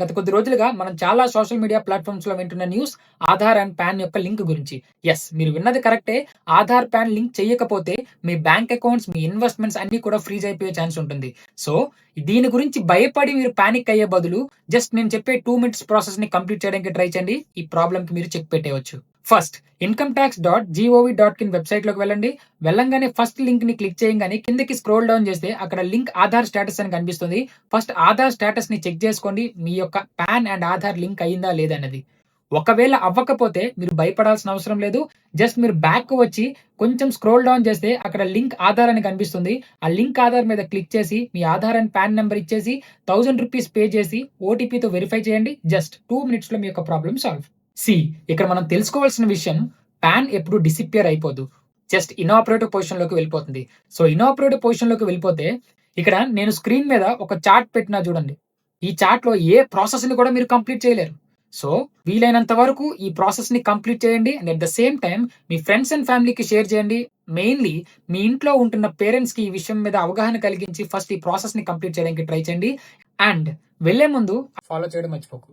గత కొద్ది రోజులుగా మనం చాలా సోషల్ మీడియా ప్లాట్‌ఫార్మ్స్‌లో వింటున్న న్యూస్ ఆధార్ అండ్ పాన్ యొక్క లింక్ గురించి. యెస్, మీరు విన్నది కరెక్టే. ఆధార్, పాన్ లింక్ చేయకపోతే మీ బ్యాంక్ అకౌంట్స్, మీ ఇన్వెస్ట్‌మెంట్స్ అన్నీ కూడా ఫ్రీజ్ అయిపోయే ఛాన్స్ ఉంటుంది. సో, దీని గురించి భయపడి మీరు పానిక్ అయ్యే బదులు జస్ట్ నేను చెప్పే 2 మినిట్స్ ప్రాసెస్‌ని కంప్లీట్ చేయడానికి ట్రై చేయండి. ఈ ప్రాబ్లమ్‌కి మీరు చెక్ పెట్టేయొచ్చు. ఫస్ట్ incometax.gov.in వెబ్‌సైట్‌లోకి వెళ్ళండి. వెళ్ళంగానే ఫస్ట్ లింక్‌ని క్లిక్ చేయంగానే కిందకి స్క్రోల్ డౌన్ చేస్తే అక్కడ లింక్ ఆధార్ స్టేటస్ అని కనిపిస్తుంది. ఫస్ట్ ఆధార్ స్టేటస్‌ని చెక్ చేసుకోండి. మీ యొక్క పాన్ అండ్ ఆధార్ లింక్ అయిందా లేదా అన్నది. ఒకవేళ అవ్వకపోతే మీరు భయపడాల్సిన అవసరం లేదు. జస్ట్ మీరు బ్యాక్‌కి వచ్చి కొంచెం స్క్రోల్ డౌన్ చేస్తే అక్కడ లింక్ ఆధార్ అని కనిపిస్తుంది. ఆ లింక్ ఆధార్ మీద క్లిక్ చేసి మీ ఆధార్ అండ్ పాన్ నంబర్ ఇచ్చేసి ₹1000 పే చేసి ఓటీపీతో వెరిఫై చేయండి. జస్ట్ 2 మినిట్స్‌లో మీ యొక్క ప్రాబ్లమ్ సాల్వ్. సి ఇక్కడ మనం తెలుసుకోవాల్సిన విషయం, పాన్ ఎప్పుడు డిసిపియర్ అయిపోదు. జస్ట్ ఇనాపరేటివ్ పొజిషన్‌లోకి వెళ్ళిపోతుంది. సో, ఇనాపరేటివ్ పొజిషన్‌లోకి వెళ్ళిపోతే ఇక్కడ నేను స్క్రీన్ మీద ఒక చార్ట్ పెట్టినా చూడండి. ఈ చార్ట్‌లో ఏ ప్రాసెస్‌ని కూడా మీరు కంప్లీట్ చేయలేరు. సో, వీలైనంత వరకు ఈ ప్రాసెస్‌ని కంప్లీట్ చేయండి. And at the same time me friends and ఫ్యామిలీకి షేర్ చేయండి. మెయిన్‌లీ మీ ఇంట్లో ఉంటున్న పేరెంట్స్‌కి ఈ విషయం మీద అవగాహన కలిగించి ఫస్ట్ ఈ ప్రాసెస్‌ని కంప్లీట్ చేయడానికి ట్రై చేయండి. అండ్ వెళ్ళే ముందు ఫాలో చేయడం మర్చిపోకు.